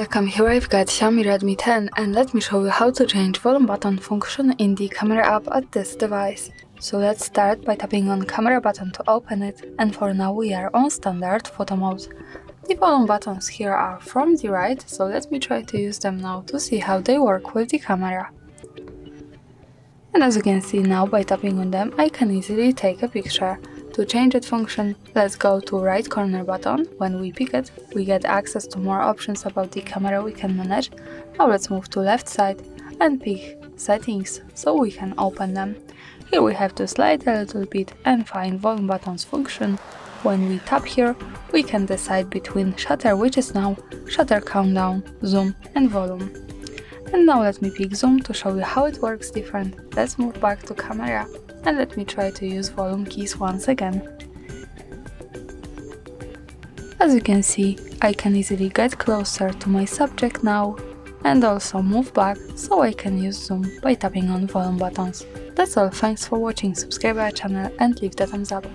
welcome, here I've got Xiaomi Redmi 10 and let me show you how to change volume button function in the camera app at this device. So let's start by tapping on camera button to open it, and for now we are on standard photo mode. The volume buttons here are from the right, so let me try to use them now to see how they work with the camera. And as you can see now, by tapping on them I can easily take a picture. To change that function, let's go to right corner button. When we pick it, we get access to more options about the camera we can manage. Now let's move to left side and pick settings so we can open them. Here we have to slide a little bit and find volume buttons function. When we tap here, we can decide between shutter, which is now shutter countdown, zoom and volume. And now let me pick zoom to show you how it works different. Let's move back to camera and let me try to use volume keys once again. As you can see, I can easily get closer to my subject now and also move back so I can use zoom by tapping on volume buttons. That's all, thanks for watching, subscribe our channel and leave the thumbs up.